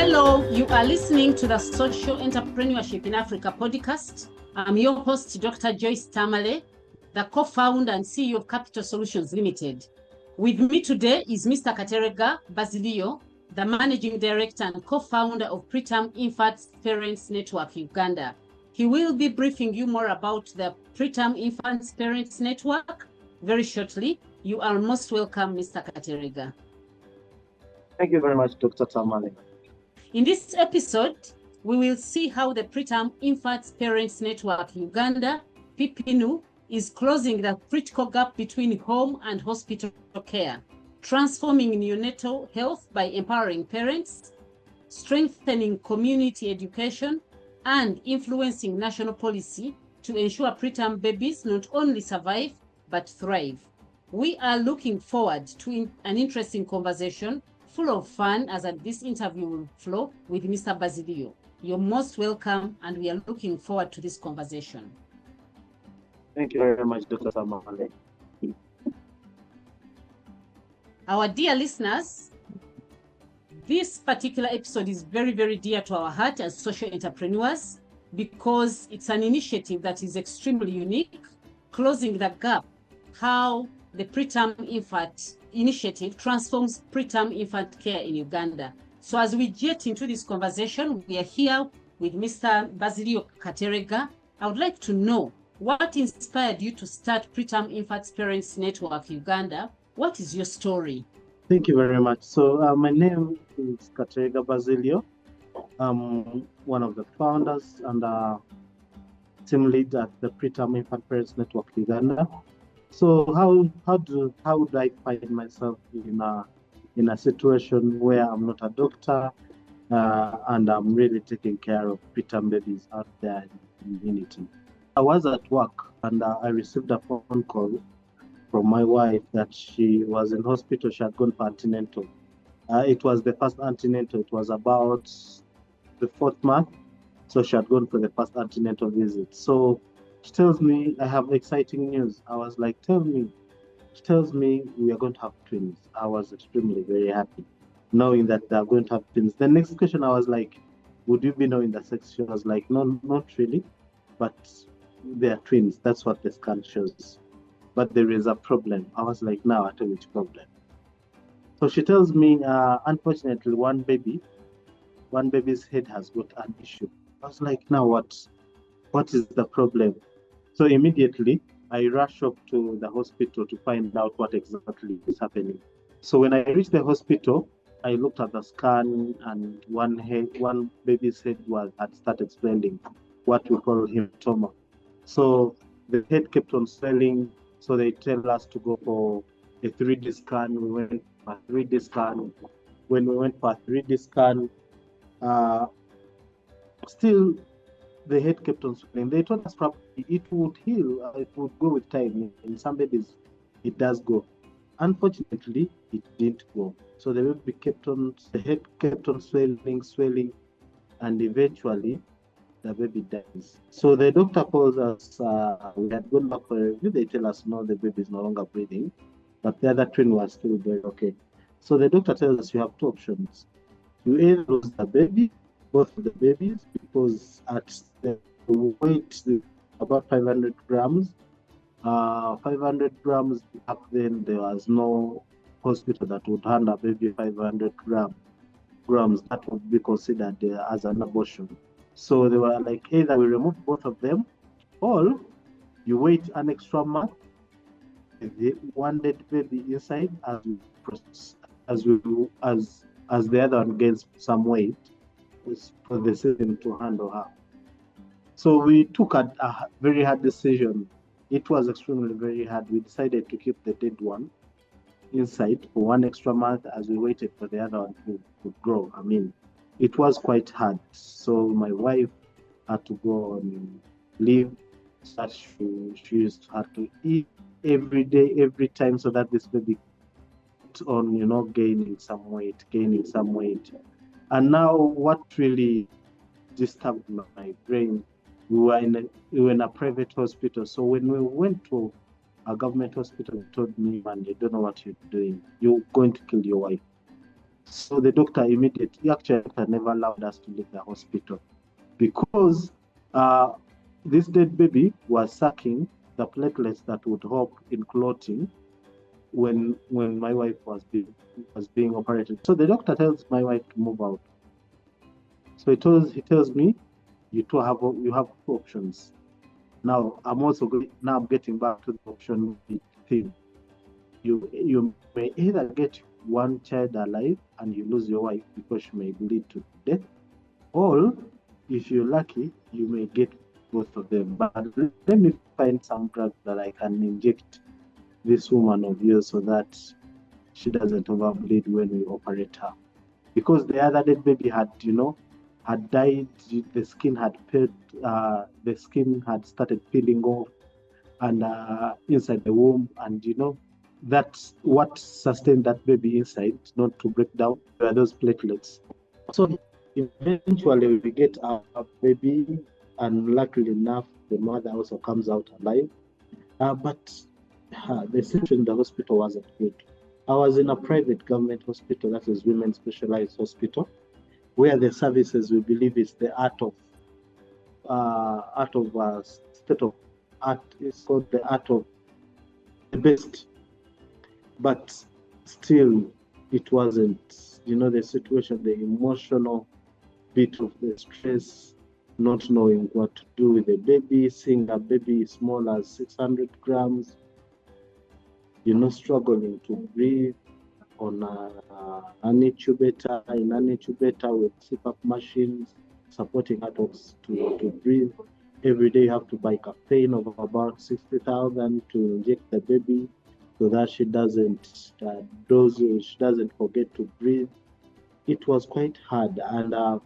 Hello, you are listening to the Social Entrepreneurship in Africa podcast. I'm your host, Dr. Joyce Tamale, the co-founder and CEO of Capital Solutions Limited. With me today is Mr. Katerega Basilio, the Managing Director and co-founder of Preterm Infant Parents Network Uganda. He will be briefing you more about the Preterm Infant Parents Network very shortly. You are most welcome, Mr. Katerega. Thank you very much, Dr. Tamale. In this episode, we will see how the Preterm Infant Parents Network Uganda, PIPNU, is closing the critical gap between home and hospital care, transforming neonatal health by empowering parents, strengthening community education, and influencing national policy to ensure preterm babies not only survive, but thrive. We are looking forward to an interesting conversation full of fun as this interview will flow with Mr. Basilio. You're most welcome, and we are looking forward to this conversation. Thank you very much, Dr. Tamale. Our dear listeners, this particular episode is very, very dear to our heart as social entrepreneurs because it's an initiative that is extremely unique, closing the gap, how the Preterm Infant Initiative transforms preterm infant care in Uganda. So as we get into this conversation, we are here with Mr. Basilio Katerega. I would like to know what inspired you to start Preterm Infant Parents Network Uganda. What is your story? Thank you very much. So my name is Katerega Basilio. I'm one of the founders and team lead at the Preterm Infant Parents Network Uganda. So how would I find myself in a situation where I'm not a doctor and I'm really taking care of preterm babies out there in the community? I was at work and I received a phone call from my wife that she was in hospital. She had gone for antenatal. It was the first antenatal. It was about the 4th month. So she had gone for the first antenatal visit. So she tells me, I have exciting news. I was like, tell me. She tells me we are going to have twins. I was extremely very happy knowing that they are going to have twins. The next question, I was like, would you be knowing the sex? She was like, no, not really, but they are twins. That's what the scan shows. But there is a problem. I was like, now I tell you which problem. So she tells me, unfortunately, one baby's head has got an issue. I was like, now what? What is the problem? So immediately I rush up to the hospital to find out what exactly is happening. So when I reached the hospital, I looked at the scan and one baby's head had started swelling, what we call hematoma. So the head kept on swelling. So they tell us to go for a 3D scan. We went for a 3D scan. When we went for a 3D scan, still the head kept on swelling. They told us probably it would heal, it would go with time. In some babies, it does go. Unfortunately, it didn't go. So the head kept on swelling, and eventually the baby dies. So the doctor calls us, we had gone back for a review. They tell us, no, the baby is no longer breathing, but the other twin was still very okay. So the doctor tells us you have two options. You either lose the baby, both of the babies, because at the weight about 500 grams. 500 grams back then, there was no hospital that would handle a baby 500 grams. That would be considered as an abortion. So they were like, either we remove both of them, or you wait an extra month with one dead baby inside as the other one gains some weight for the system to handle her. So we took a very hard decision. It was extremely very hard. We decided to keep the dead one inside for one extra month as we waited for the other one to grow. I mean, it was quite hard. So my wife had to go on leave. That she used to have to eat every day, every time, so that this baby kept on, gaining some weight. And now what really disturbed my brain, we were in a private hospital. So when we went to a government hospital, they told me, man, you don't know what you're doing. You're going to kill your wife. So the doctor immediately, actually, the doctor never allowed us to leave the hospital because this dead baby was sucking the platelets that would help in clotting when my wife was being operated. So the doctor tells my wife to move out. So he tells me you have two options. Now I'm getting back to the option thing. You may either get one child alive and you lose your wife because she may bleed to death, or if you're lucky, you may get both of them. But let me find some drug that I can inject this woman of yours so that she doesn't overbleed when we operate her. Because the other dead baby had died, the skin had started peeling off and inside the womb, and that's what sustained that baby inside, not to break down, were those platelets. So eventually we get our baby, and luckily enough, the mother also comes out alive. But the situation in the hospital wasn't good. I was in a private government hospital, that is Women's Specialized Hospital, where the services, we believe, is the state of art. It's called the art of the best. But still, it wasn't, the situation, the emotional bit of the stress, not knowing what to do with the baby, seeing a baby small as 600 grams, struggling to breathe on an incubator, with CPAP machines, supporting adults to breathe. Every day you have to buy caffeine of about 60,000 to inject the baby so that she doesn't forget to breathe. It was quite hard, and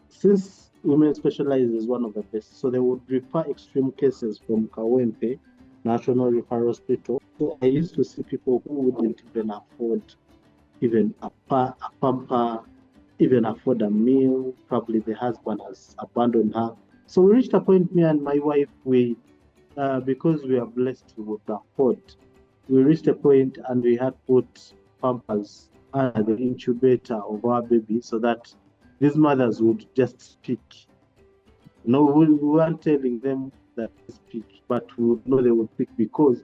since Women Specialized is one of the best, so they would refer extreme cases from Kawempe National Referral Hospital. So I used to see people who wouldn't even afford even a pamper, even afford a meal. Probably the husband has abandoned her. So we reached a point, me and my wife, because we are blessed with afford, we reached a point and we had put pampers under the incubator of our baby so that these mothers would just speak. No, we weren't telling them that they speak, but we would know they would speak because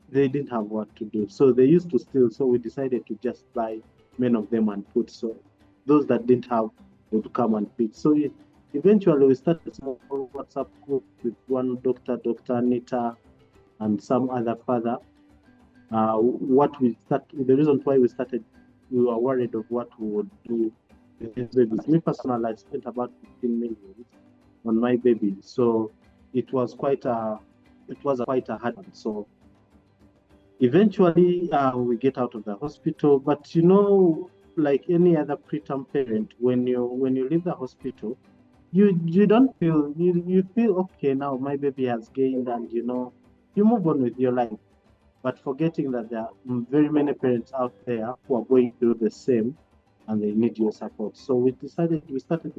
they didn't have what to do. So they used to steal. So we decided to just buy many of them and put. So those that didn't have would come and pick. So eventually we started a small WhatsApp group with one doctor, Dr. Anita, and some other father. The reason why we started, we were worried of what we would do with these babies. Me personally, I spent about 15 million on my baby, so it was quite a hard one. So eventually we get out of the hospital, but like any other preterm parent, when you leave the hospital, you don't feel, you feel okay, now my baby has gained, and you move on with your life, but forgetting that there are very many parents out there who are going through the same and they need your support. So we started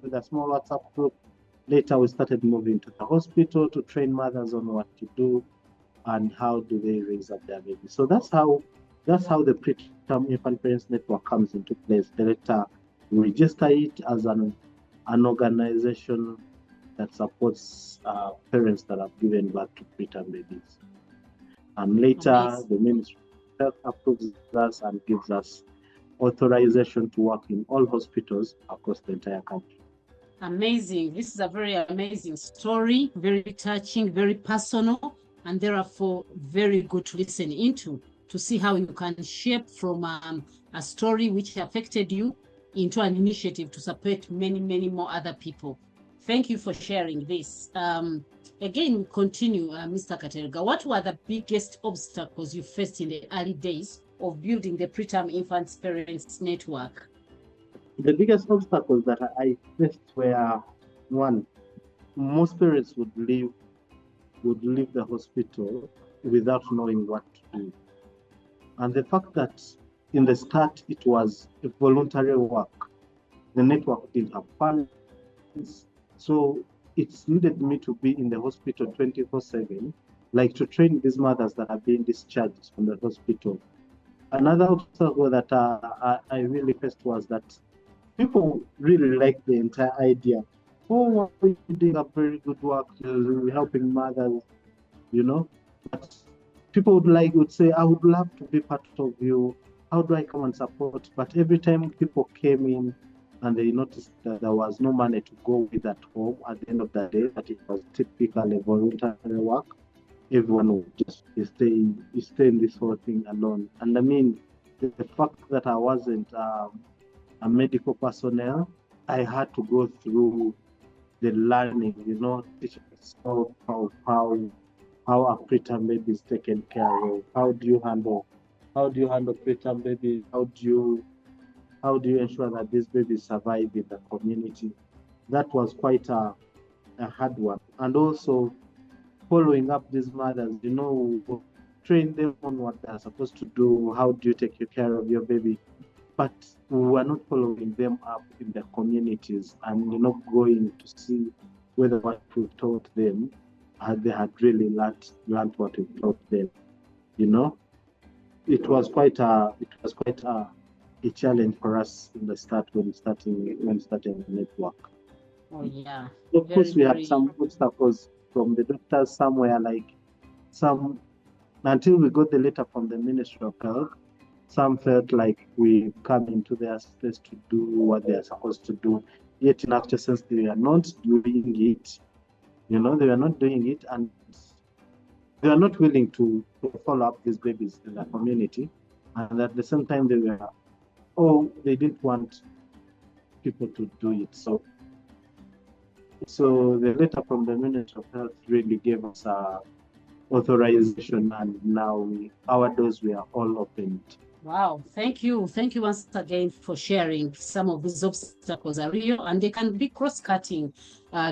with a small WhatsApp group. Later, we started moving to the hospital to train mothers on what to do and how do they raise up their baby. So that's how the Preterm Infant Parents Network comes into place. Later, we register it as an organization that supports parents that have given birth to preterm babies. And later, Amazing. the Ministry of Health approves us and gives us authorization to work in all hospitals across the entire country. Amazing. This is a very amazing story, very touching, very personal, and therefore very good to listen into, to see how you can shape from a story which affected you into an initiative to support many, many more other people. Thank you for sharing this. Again, we continue, Mr. Katerega. What were the biggest obstacles you faced in the early days of building the Preterm Infant Parents Network? The biggest obstacles that I faced were, one, most parents would leave the hospital without knowing what to do. And the fact that in the start it was a voluntary work, the network didn't have funds, so it's needed me to be in the hospital 24/7, like to train these mothers that are being discharged from the hospital. Another obstacle that I really faced was that people really like the entire idea. Oh, you're doing a very good work, you're helping mothers, you know. But people would say, I would love to be part of you. How do I come and support? But every time people came in and they noticed that there was no money to go with at home at the end of the day, that it was typically voluntary work, everyone would just stay in this whole thing alone. And I mean, the fact that I wasn't a medical personnel, I had to go through the learning, teaching myself how a preterm baby is taken care of. How do you handle preterm babies? How do you ensure that these babies survive in the community? That was quite a hard one. And also following up these mothers, train them on what they're supposed to do. How do you take care of your baby? But we were not following them up in the communities and going to see whether what we taught them they had really learned what we taught them. It was quite a challenge for us in the start when starting the network. Oh yeah. Of course, we had some obstacles from the doctors somewhere, like some until we got the letter from the Ministry of Health. Some felt like we come into their space to do what they are supposed to do, yet in actual sense they are not doing it. They were not doing it, and they are not willing to follow up these babies in the community. And at the same time, they didn't want people to do it. So the letter from the Ministry of Health really gave us authorization, and now our doors were all opened. Wow, thank you once again for sharing. Some of these obstacles are real and they can be cross-cutting.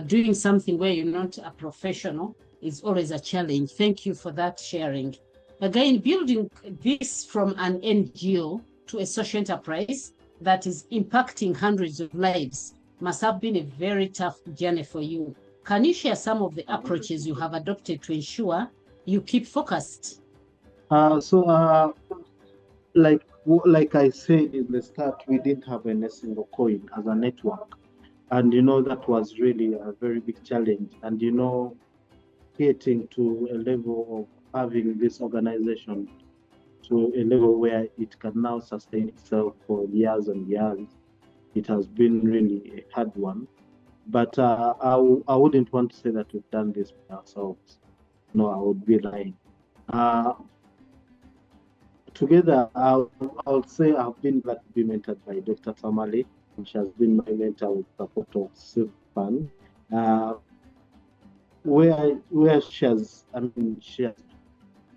Doing something where you're not a professional is always a challenge. Thank you for that sharing. Again, building this from an NGO to a social enterprise that is impacting hundreds of lives must have been a very tough journey for you. Can you share some of the approaches you have adopted to ensure you keep focused? Like I said in the start, we didn't have a single coin as a network. And that was really a very big challenge. And getting to a level of having this organization to a level where it can now sustain itself for years and years, it has been really a hard one. But I wouldn't want to say that we've done this by ourselves. No, I would be lying. Together, I'll say I've been glad to be mentored by Dr. Samali. She has been my mentor with support of Silvan, where she has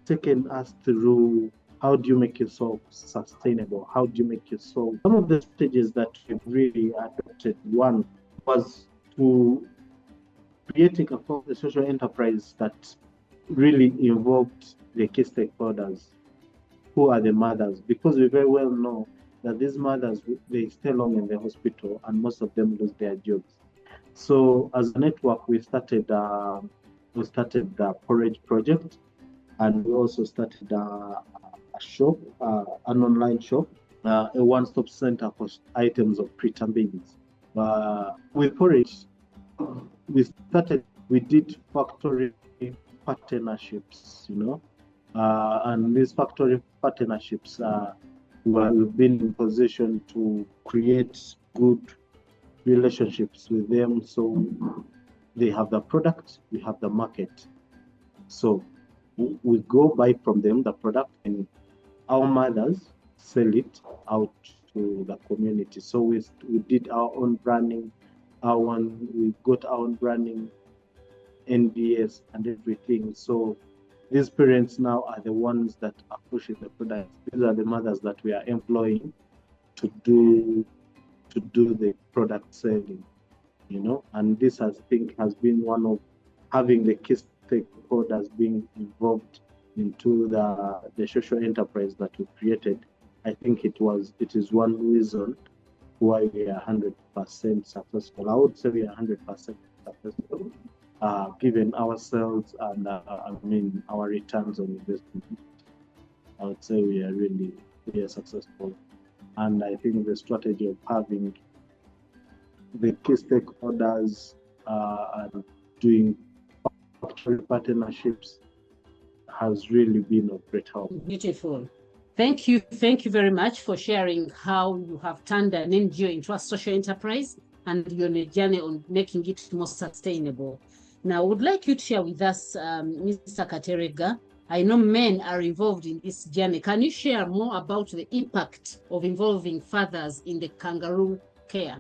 taken us through how do you make yourself sustainable? How do you make yourself? Some of the stages that we've really adopted, one was to creating a social enterprise that really involved the key stakeholders, who are the mothers, because we very well know that these mothers, they stay long in the hospital and most of them lose their jobs. So as a network, we started the Porridge project, and we also started a shop, an online shop, a one-stop center for items of preterm babies. With Porridge, we did factory partnerships, and these factory partnerships where we've been in position to create good relationships with them. So they have the product, we have the market. So we go buy from them the product, and our mothers sell it out to the community. So we did our own branding, we got our own branding, NDS and everything. So these parents now are the ones that are pushing the product. These are the mothers that we are employing to do the product selling, and this has been one of having the key stakeholders being involved into the social enterprise that we created. I think it is one reason why we are 100% successful. I would say we are 100% successful, given ourselves and our returns on investment. I would say we are really they are successful. And I think the strategy of having the key stakeholders and doing factory partnerships has really been of great help. Beautiful. Thank you. Thank you very much for sharing how you have turned an NGO into a social enterprise and you're on a journey on making it more sustainable. Now, I would like you to share with us, Mr. Katerega. I know men are involved in this journey. Can you share more about the impact of involving fathers in the kangaroo care?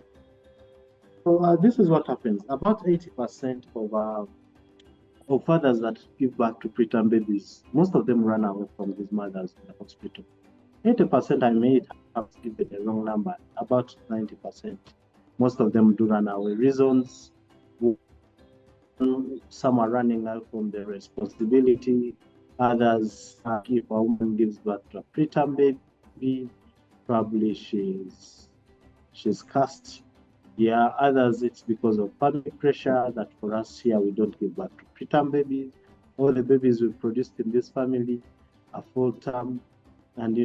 So this is what happens. About 80% of fathers that give birth to preterm babies, most of them run away from these mothers in the hospital. 80%, I may have given a wrong number, about 90%. Most of them do run away. Reasons: some are running out from their responsibility. Others, if a woman gives birth to a preterm baby, probably she's cast. Yeah, others it's because of family pressure that for us here we don't give birth to preterm babies. All the babies we produced in this family are full term, and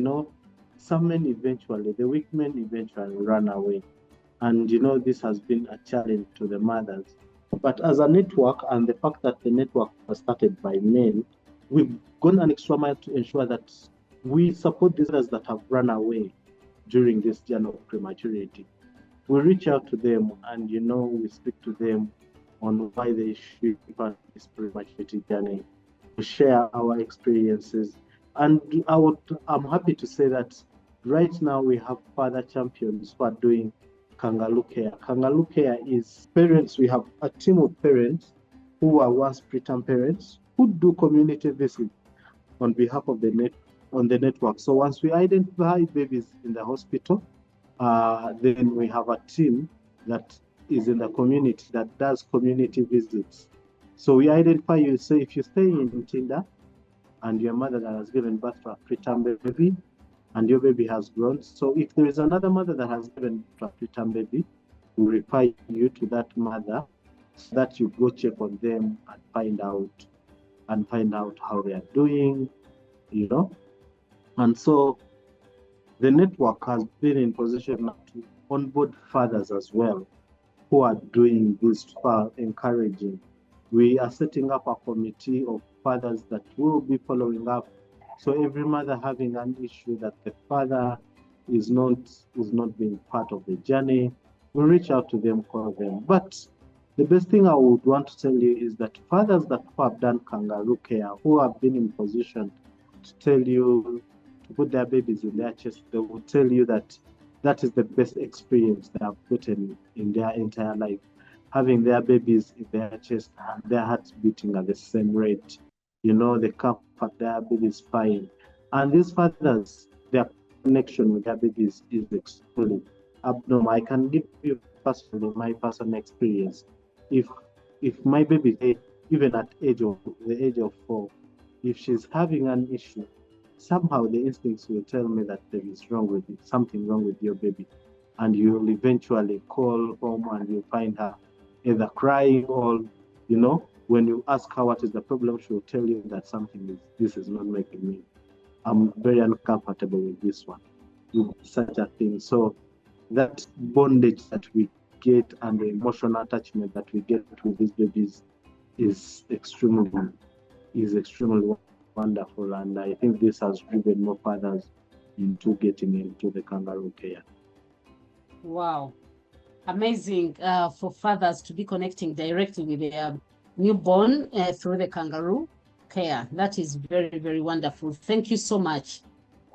some men eventually, the weak men eventually run away. And this has been a challenge to the mothers. But as a network, and the fact that the network was started by men, we've gone an extra mile to ensure that we support these mothers that have run away during this journey of prematurity. We reach out to them and we speak to them on why they should start this prematurity journey. We share our experiences, and I'm happy to say that right now we have father champions who are doing kangaroo care. Kangaroo care is parents. We have a team of parents who were once preterm parents who do community visits on behalf of the network. So once we identify babies in the hospital, then we have a team that is in the community that does community visits. So we identify you. Say if you stay in Tinda and your mother that has given birth to a preterm baby and your baby has grown, so if there is another mother that has given birth to a preterm baby, we refer you to that mother so that you go check on them and find out how they are doing, And so the network has been in position to onboard fathers as well who are doing this for encouraging. We are setting up a committee of fathers that will be following up. So every mother having an issue that the father is not being part of the journey, we reach out to them, call them. But the best thing I would want to tell you is that fathers that have done kangaroo care, who have been in position to tell you to put their babies in their chest, they will tell you that that is the best experience they have put in their entire life. Having their babies in their chest and their hearts beating at the same rate. They comfort their babies fine. And these fathers, their connection with their babies is extremely abnormal. I can give you personally my personal experience. If my baby, even at the age of 4, if she's having an issue, somehow the instincts will tell me that there is something wrong with your baby. And you'll eventually call home and you'll find her either crying or, when you ask her what is the problem, she will tell you that this is not making me. I'm very uncomfortable with this one, with such a thing. So that bondage that we get and the emotional attachment that we get with these babies is extremely wonderful, and I think this has driven more fathers into getting into the kangaroo care. Wow, amazing for fathers to be connecting directly with their newborn through the kangaroo care. That is very, very wonderful. Thank you so much.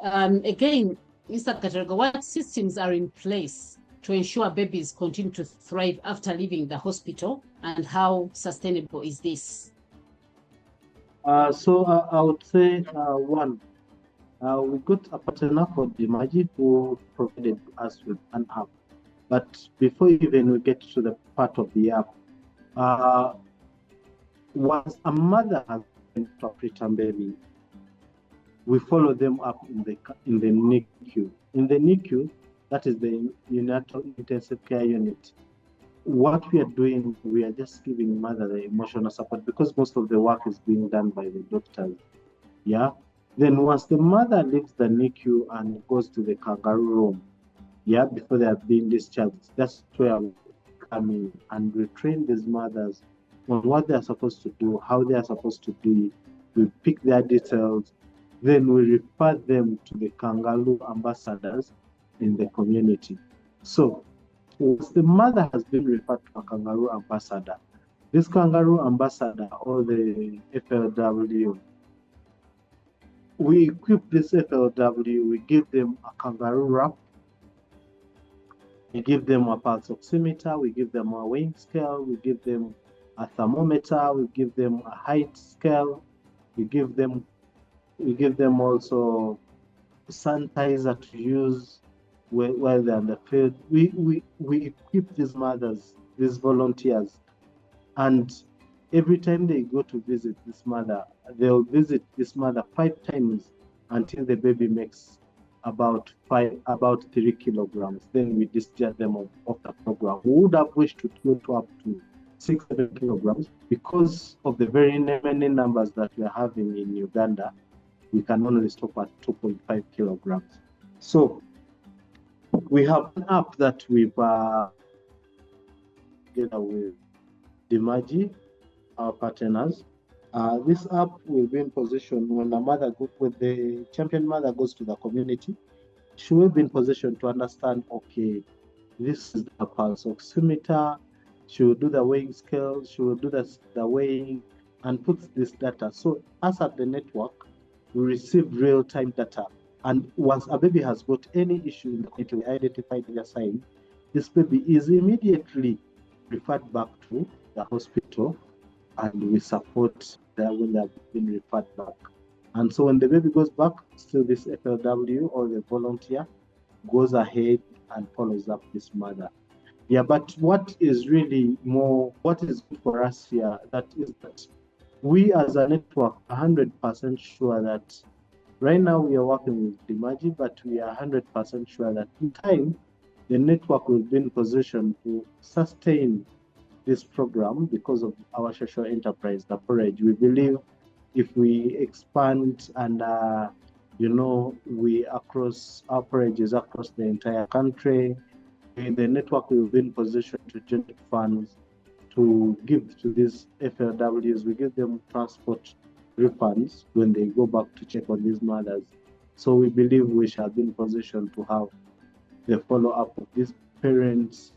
Again, Mr. Katerega, what systems are in place to ensure babies continue to thrive after leaving the hospital, and how sustainable is this? So I would say one, we got a partner called Dimaji who provided us with an app. But before even we get to the part of the app, once a mother has been to a preterm baby, we follow them up in the NICU. In the NICU, that is the neonatal intensive care unit. What we are doing, we are just giving mother the emotional support because most of the work is being done by the doctors. Yeah, Then once the mother leaves the NICU and goes to the kangaroo room, yeah, before they are being discharged, that's where we come in and we train these mothers on what they are supposed to do, how they are supposed to do it. We pick their details, then we refer them to the kangaroo ambassadors in the community. So once the mother has been referred to a kangaroo ambassador, this kangaroo ambassador or the FLW, we equip this FLW, we give them a kangaroo wrap, we give them a pulse oximeter, we give them a weighing scale, we give them a thermometer, we give them a height scale, we give them also sanitizer to use while they're in the field. We equip these mothers, these volunteers, and every time they go to visit this mother, they'll visit this mother 5 times until the baby makes about 3 kilograms. Then we discharge them off the program. We would have wished to go to up to 6-7 kilograms. Because of the very many numbers that we are having in Uganda, we can only stop at 2.5 kilograms. So we have an app that we've together with Dimaji, our partners. This app will be in position when the champion mother goes to the community, she will be in position to understand, okay, this is the pulse oximeter, she will do the weighing scale, she will do the weighing and puts this data. So us at the network, we receive real-time data. And once a baby has got any issue in the community, we identify the sign, this baby is immediately referred back to the hospital, and we support them when they have been referred back. And so when the baby goes back, still this FLW or the volunteer goes ahead and follows up this mother. Yeah, but what is good for us here, that is that we as a network are 100% sure that right now we are working with Dimaji, but we are 100% sure that in time, the network will be in position to sustain this program because of our social enterprise, the Porridge. We believe if we expand and our Porridge is across the entire country, the network will be in position to generate funds to give to these FLWs. We give them transport refunds when they go back to check on these mothers. So we believe we shall be in position to have the follow-up of these parents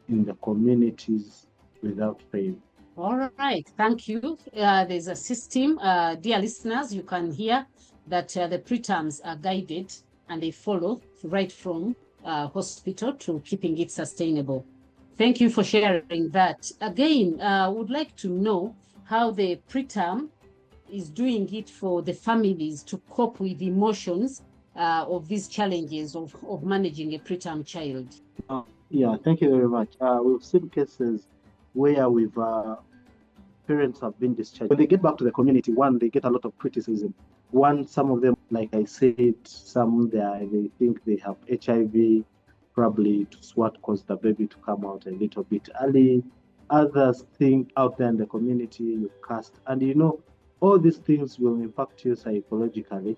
in the communities without fail. All right, thank you. There's a system, dear listeners, you can hear that the preterms are guided and they follow right from hospital to keeping it sustainable. Thank you for sharing that. Again, I would like to know how the preterm is doing it for the families to cope with the emotions of these challenges of managing a preterm child. Yeah, thank you very much. We've seen cases where parents have been discharged. When they get back to the community, one, they get a lot of criticism. Some of them, like I said, they think they have HIV, probably it's what caused the baby to come out a little bit early. Others think out there in the community, you cast, and all these things will impact you psychologically,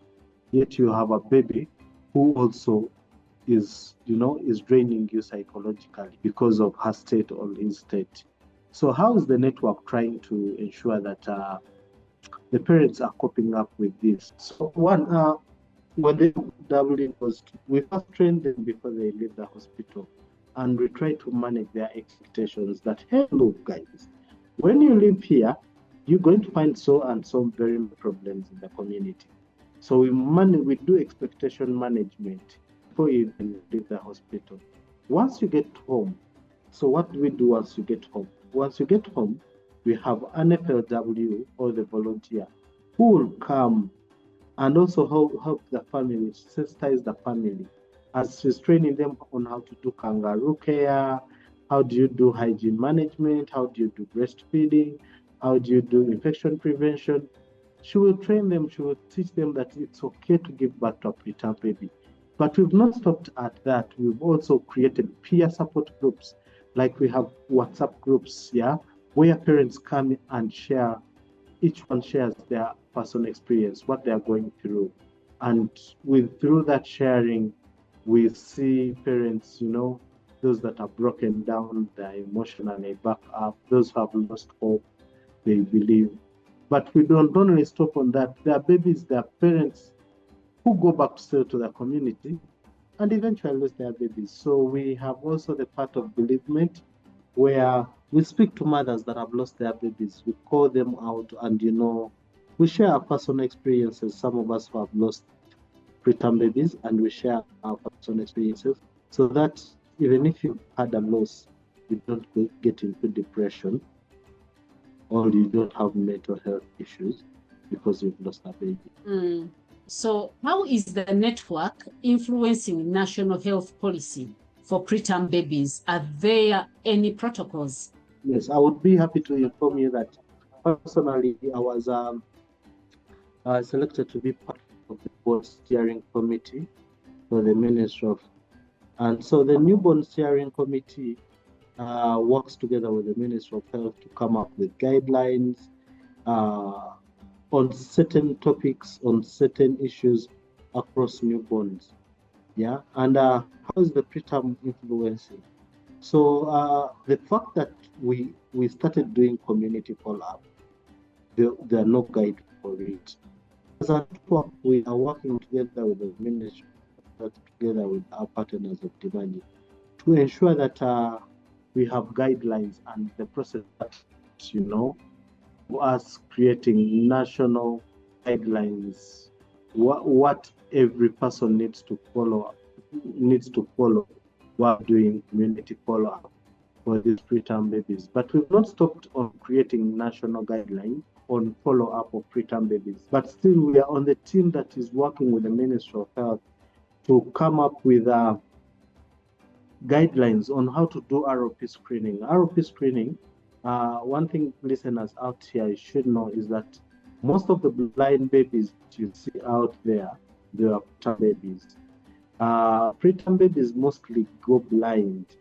yet you have a baby who also is draining you psychologically because of her state or his state. So how is the network trying to ensure that the parents are coping up with this? So one, when they we first train them before they leave the hospital, and we try to manage their expectations that, hey, look, guys, when you live here, you're going to find so and so very many problems in the community. So we do expectation management before you even leave the hospital. Once you get home, so what do we do once you get home? Once you get home, we have an FLW or the volunteer who will come and also help the family, sensitize the family as she's training them on how to do kangaroo care, how do you do hygiene management, how do you do breastfeeding, how do you do infection prevention. She will train them, she will teach them that it's okay to give birth to a preterm baby. But we've not stopped at that. We've also created peer support groups, like we have WhatsApp groups, where parents come and share each one shares their personal experience, what they are going through. And through that sharing, we see parents, those that are broken down, they're emotionally back up, those who have lost hope, they believe. But we don't only stop on that. There are babies, there are parents who go back still to the community and eventually lose their babies. So we have also the part of bereavement, where we speak to mothers that have lost their babies. We call them out and, we share our personal experiences. Some of us who have lost preterm babies, and we share our personal experiences so that even if you've had a loss, you don't get into depression or you don't have mental health issues because you've lost a baby. So how is the network influencing national health policy for preterm babies? Are there any protocols? Yes, I would be happy to inform you that personally, I was selected to be part of the board steering committee for the Ministry of. And so the newborn steering committee works together with the Ministry of Health to come up with guidelines on certain topics, on certain issues across newborns. Yeah, and how is the preterm influencing? So the fact that we started doing community follow-up, there are no guide for it. As a network, we are working together with the ministry, together with our partners of demand, to ensure that we have guidelines and the process that, us creating national guidelines, what every person needs to follow while doing community follow-up for these preterm babies. But we've not stopped on creating national guidelines on follow-up of preterm babies. But still, we are on the team that is working with the Ministry of Health to come up with guidelines on how to do ROP screening. ROP screening, one thing listeners out here should know is that most of the blind babies you see out there, they are preterm babies. Preterm babies mostly go blind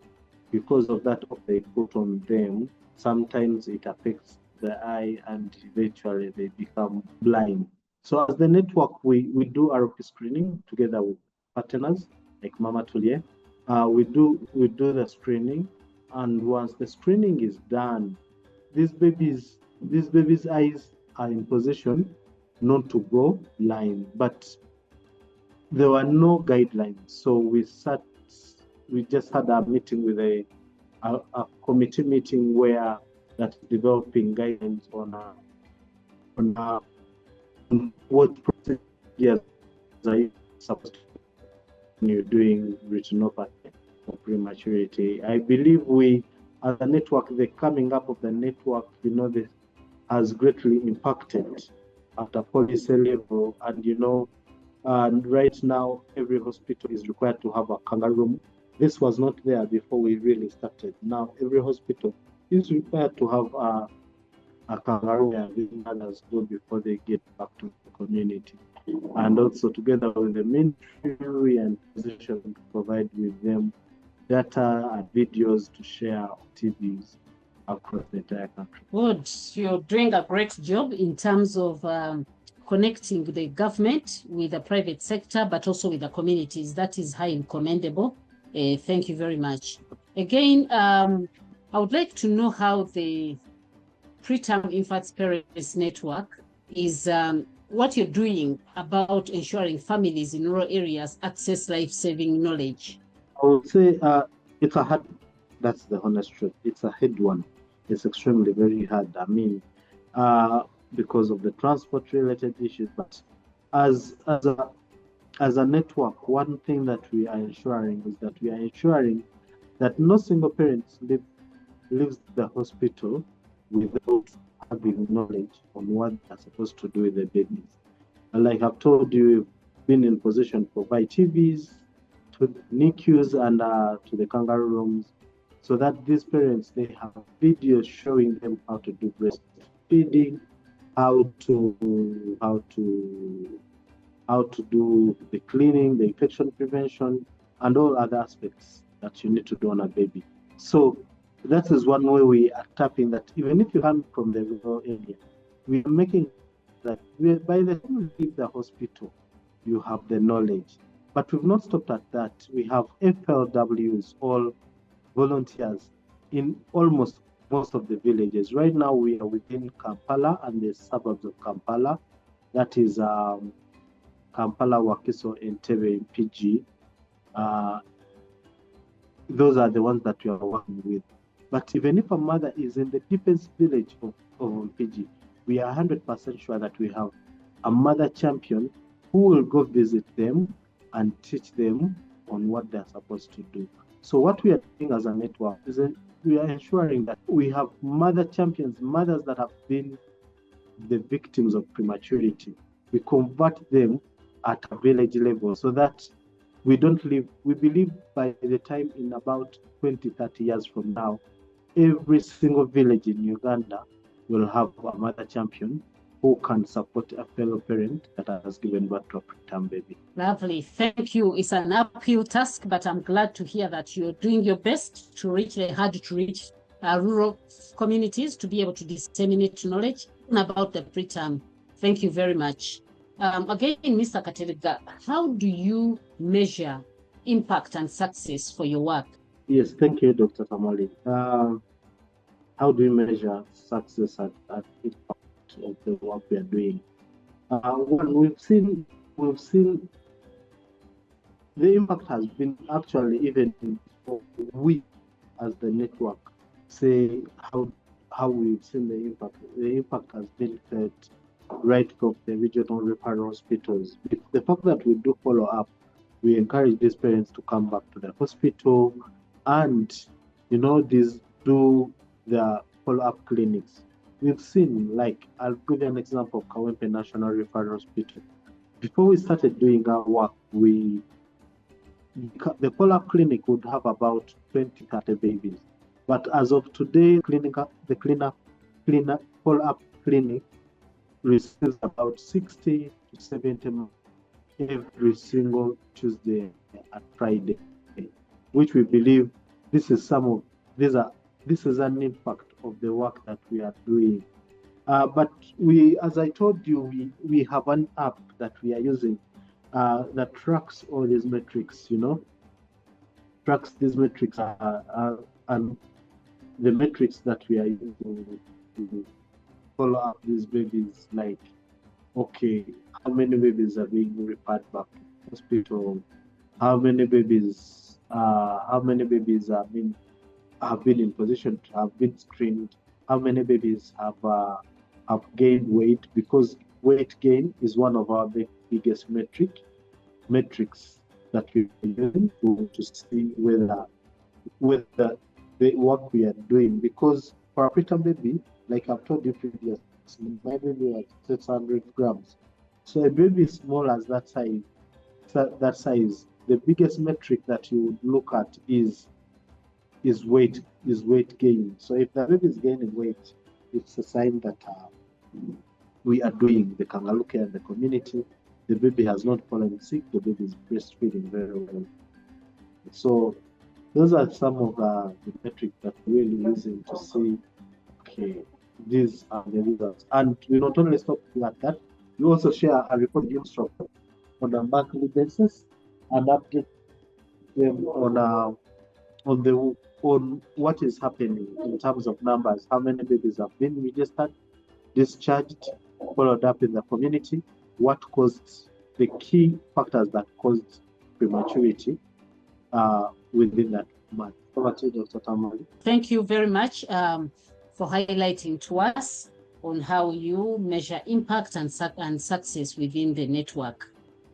because of that they put on them. Sometimes it affects the eye and eventually they become blind. So as the network, we do ROP screening together with partners like Mama Tulie. We do the screening, and once the screening is done, these babies' eyes are in position not to go blind, but there were no guidelines. So we just had a meeting with a committee meeting where that's developing guidelines on what procedures are you supposed to do when you're doing retinopathy or prematurity. I believe we, as a network, the coming up of the network, this has greatly impacted at a policy level, and right now every hospital is required to have a kangaroo room. This was not there before we really started. Now every hospital is required to have a kangaroo where these mothers go before they get back to the community. And also together with the ministry and position to provide with them data and videos to share on TVs across the entire country. Good. You're doing a great job in terms of connecting the government with the private sector, but also with the communities. That is highly commendable. Thank you very much. Again, I would like to know how the Preterm Infants Parents Network is, what you're doing about ensuring families in rural areas access life-saving knowledge. I would say it's a hard, that's the honest truth. It's a hard one. It's extremely very hard. I mean, because of the transport-related issues. But as a network, one thing that we are ensuring is that we are ensuring that no single parent leaves the hospital without having knowledge on what they're supposed to do with the babies. And like I've told you, we've been in position to provide TVs to the NICUs and to the kangaroo rooms, so that these parents, they have videos showing them how to do breastfeeding, how to do the cleaning, the infection prevention, and all other aspects that you need to do on a baby. So that is one way we are tapping that even if you come from the rural area, we are making that by the time you leave the hospital, you have the knowledge. But we've not stopped at that. We have FLWs, all volunteers, in almost most of the villages. Right now, we are within Kampala and the suburbs of Kampala. That is Kampala, Wakiso, Entebbe, and PG. Those are the ones that we are working with. But even if a mother is in the deepest village of PG, we are 100% sure that we have a mother champion who will go visit them and teach them on what they're supposed to do. So what we are doing as a network is we are ensuring that we have mother champions, mothers that have been the victims of prematurity. We convert them at a village level so that we don't live. We believe by the time in about 20, 30 years from now, every single village in Uganda will have a mother champion who can support a fellow parent that has given birth to a preterm baby. Lovely. Thank you. It's an uphill task, but I'm glad to hear that you're doing your best to reach the hard-to-reach rural communities to be able to disseminate knowledge about the preterm. Thank you very much. Again, Mr. Kateriga, how do you measure impact and success for your work? Yes, thank you, Dr. Tamali. How do we measure success and impact of the work we are doing? Well, we've seen the impact has been actually even we as the network say how we've seen the impact. The impact has been felt right from the regional referral hospitals. With the fact that we do follow up, we encourage these parents to come back to the hospital and do the follow-up clinics. We've seen, like, I'll give you an example of Kawempe National Referral Hospital. Before we started doing our work, the follow-up clinic would have about 20, 30 babies. But as of today, the follow-up clinic receives about 60 to 70 every single Tuesday and Friday, which we believe this is an impact of the work that we are doing. But as I told you, we have an app that we are using that tracks all these metrics, tracks these metrics and the metrics that we are using to follow up these babies, like, okay, how many babies are being referred back to the hospital? How many babies have been in position to have been screened? How many babies have gained weight? Because weight gain is one of our biggest metrics that we're using to see whether the work we are doing. Because for a preterm baby, like I've told you previously, my baby was 600 grams. So a baby small as that size, the biggest metric that you would look at is weight gain. So if the baby is gaining weight, it's a sign that we are doing the kangaroo care in the community. The baby has not fallen sick. The baby is breastfeeding very well. So those are some of the metrics that we're really using to see, okay, these are the results. And we not only stop at that, we also share a report instruction on a monthly basis and update them on what is happening in terms of numbers, how many babies have been registered, discharged, followed up in the community, what caused the key factors that caused prematurity within that month. Over to you, Dr. Tamali. Thank you very much for highlighting to us on how you measure impact and success within the network.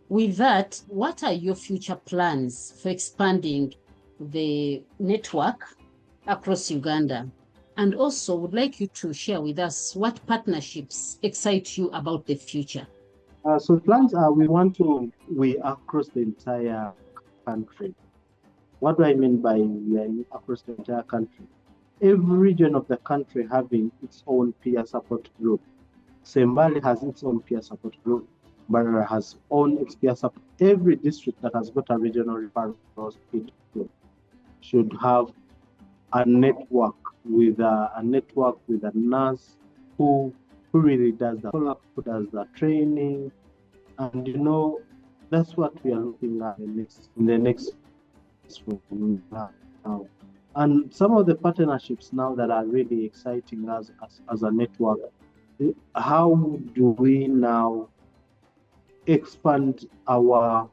With that, what are your future plans for expanding the network across Uganda? And also would like you to share with us what partnerships excite you about the future. So plans are we across the entire country. What do I mean by we are across the entire country? Every region of the country having its own peer support group. Sembali has its own peer support group. Barara has its peer support. Every district that has got a regional referral hospital group should have a network with a nurse who who really does the follow-up, who does the training, and that's what we are looking at in the next from now. And some of the partnerships now that are really exciting us as a network, how do we now expand our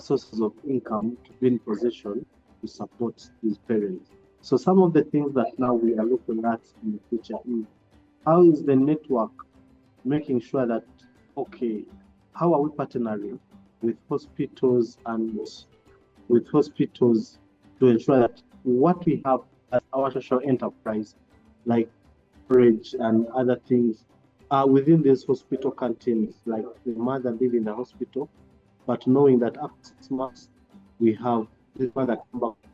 sources of income to be in position to support these parents? So some of the things that now we are looking at in the future is, how is the network making sure that, okay, how are we partnering with hospitals to ensure that what we have as our social enterprise, like storage and other things, are within these hospital canteens, like the mother living in the hospital, but knowing that after 6 months, we have this mother come back to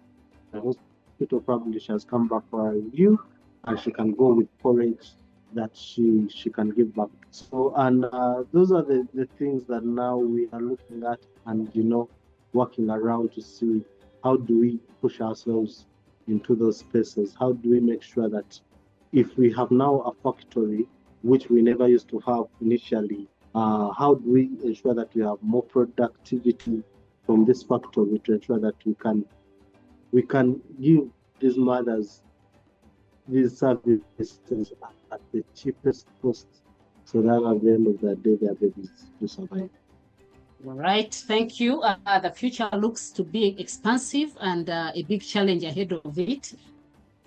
the hospital, probably she has come back for a review, and she can go with porridge that she can give back. So, and those are the things that now we are looking at and, working around to see how do we push ourselves into those spaces? How do we make sure that if we have now a factory, which we never used to have initially, how do we ensure that we have more productivity from this factory to ensure that we can give these mothers these services at the cheapest cost, so that at the end of the day, their babies to survive. All right, thank you. The future looks to be expansive and a big challenge ahead of it.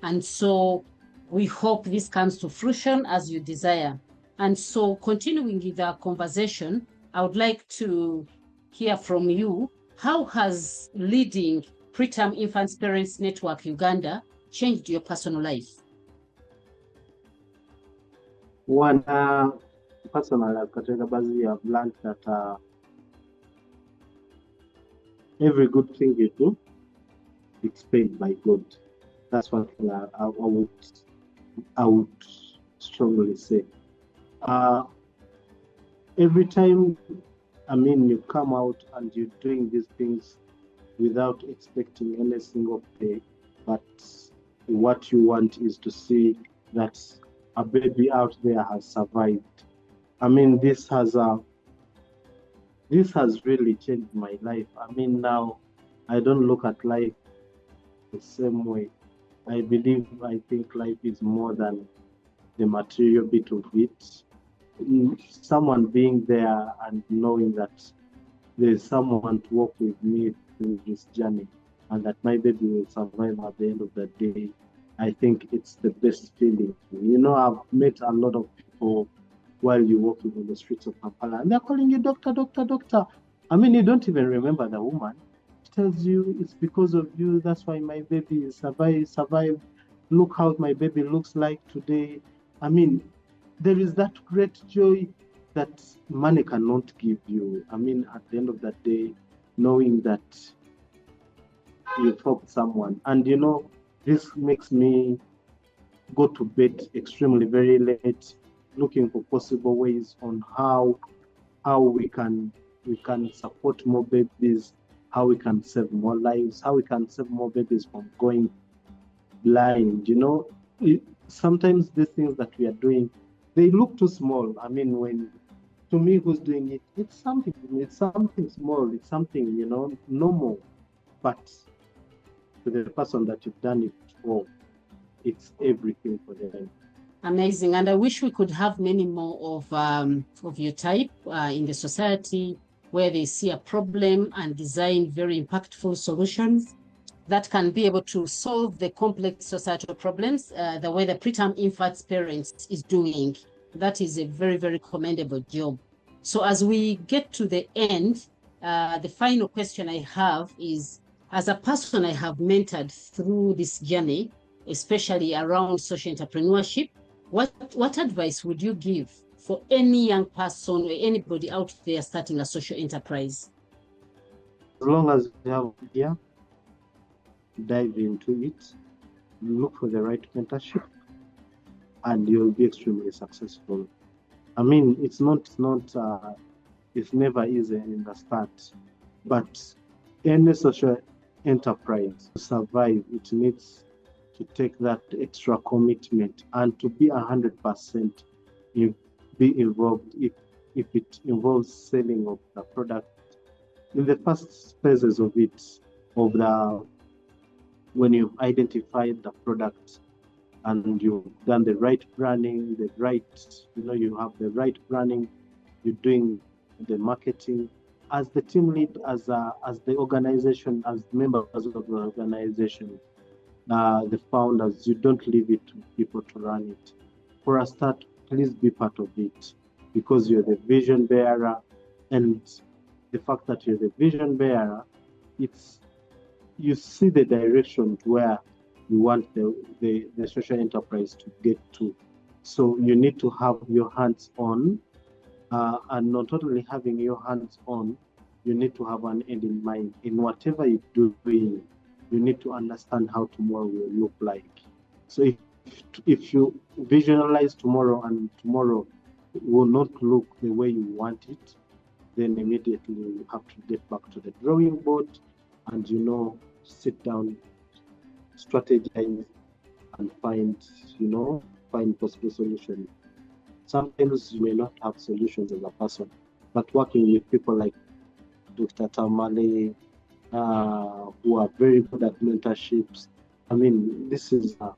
And so we hope this comes to fruition as you desire. And so continuing with our conversation, I would like to hear from you. How has leading Preterm Infants Parents Network Uganda changed your personal life? One, personal life, Katerina, I've learned that every good thing you do, it's paid by God. That's what I would strongly say. Every time, you come out and you're doing these things without expecting any single pay, but what you want is to see that a baby out there has survived. This has really changed my life. Now I don't look at life the same way. I think life is more than the material bit of it. Someone being there and knowing that there's someone to walk with me through this journey and that my baby will survive at the end of the day, I think it's the best feeling. I've met a lot of people while you're walking on the streets of Kampala and they're calling you doctor, doctor, doctor. You don't even remember the woman. She tells you it's because of you, that's why my baby survived. Look how my baby looks like today. There is that great joy that money cannot give you. At the end of that day, knowing that you've helped someone. And this makes me go to bed extremely very late, looking for possible ways on how we can support more babies, how we can save more lives, how we can save more babies from going blind. Sometimes these things that we are doing, they look too small. When to me who's doing it, it's something small, it's something normal, but to the person that you've done it for, it's everything for them. Amazing. And I wish we could have many more of your type in the society, where they see a problem and design very impactful solutions that can be able to solve the complex societal problems the way the Preterm Infants Parents is doing. That is a very, very commendable job. So as we get to the end, the final question I have is, as a person I have mentored through this journey, especially around social entrepreneurship, what advice would you give for any young person or anybody out there starting a social enterprise? As long as you have an idea, dive into it, look for the right mentorship, and you'll be extremely successful. It's never easy in the start, but any social enterprise to survive, it needs to take that extra commitment and to be 100% be involved if it involves selling of the product in the first phases of it, when you've identified the product and you've done the right branding, you have the right branding, you're doing the marketing. As the team lead, as the organization, as members of the organization, the founders, you don't leave it to people to run it. For a start, please be part of it because you're the vision bearer, and the fact that you're the vision bearer, you see the direction to where you want the social enterprise to get to. So you need to have your hands on, and not only having your hands on, you need to have an end in mind. In whatever you're doing, you need to understand how tomorrow will look like. So if you visualize tomorrow and tomorrow will not look the way you want it, then immediately you have to get back to the drawing board and sit down, strategize, and find possible solutions. Sometimes you may not have solutions as a person, but working with people like Dr. Tamale, who are very good at mentorships. I mean, this is a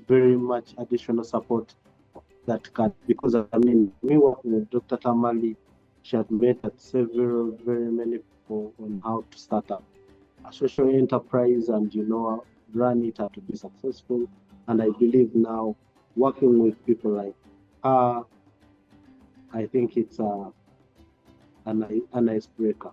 very much additional support that can, because me working with Dr. Tamale, she had met at very many people on how to start up a social enterprise and run it and to be successful. And I believe now working with people like her, I think it's an icebreaker.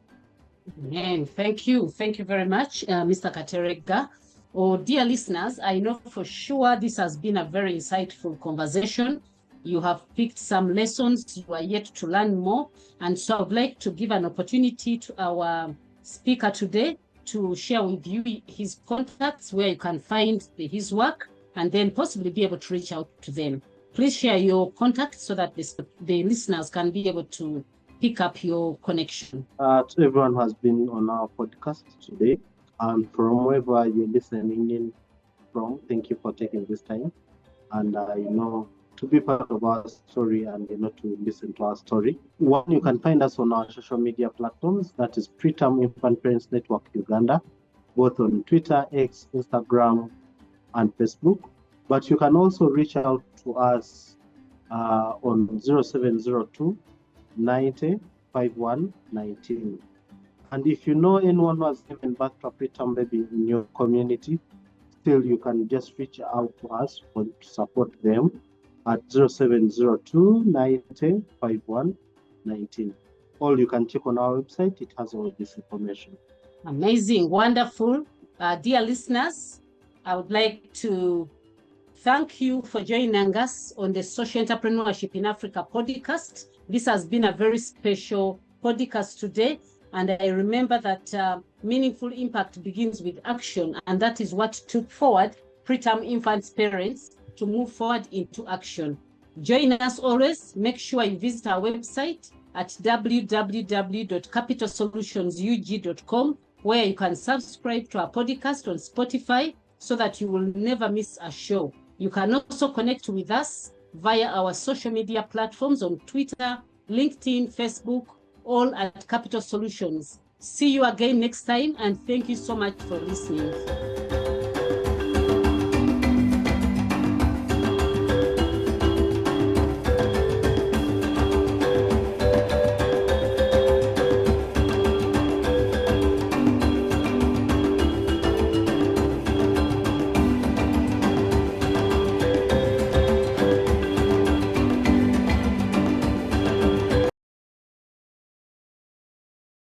And thank you very much, Mr. Katerega. Oh, dear listeners, I know for sure this has been a very insightful conversation. You have picked some lessons, you are yet to learn more. And so I'd like to give an opportunity to our speaker today to share with you his contacts, where you can find his work, and then possibly be able to reach out to them. Please share your contacts so that the listeners can be able to pick up your connection. To everyone who has been on our podcast today, and from wherever you're listening in from, thank you for taking this time and to be part of our story and to listen to our story. One, you can find us on our social media platforms, that is Preterm Infant Parents Network Uganda, both on Twitter, X, Instagram, and Facebook. But you can also reach out to us on 0702 90 5119. And if you know anyone who has given birth to a preterm baby in your community, still you can just reach out to us to support them at 0702 90 5119. Or you can check on our website, it has all this information. Amazing, wonderful. Dear listeners, I would like to thank you for joining us on the Social Entrepreneurship in Africa podcast. This has been a very special podcast today. And I remember that meaningful impact begins with action. And that is what took forward preterm infants parents to move forward into action. Join us always. Make sure you visit our website at www.capitalsolutionsug.com, where you can subscribe to our podcast on Spotify so that you will never miss a show. You can also connect with us via our social media platforms on Twitter, LinkedIn, Facebook, all at Capital Solutions. See you again next time, and thank you so much for listening.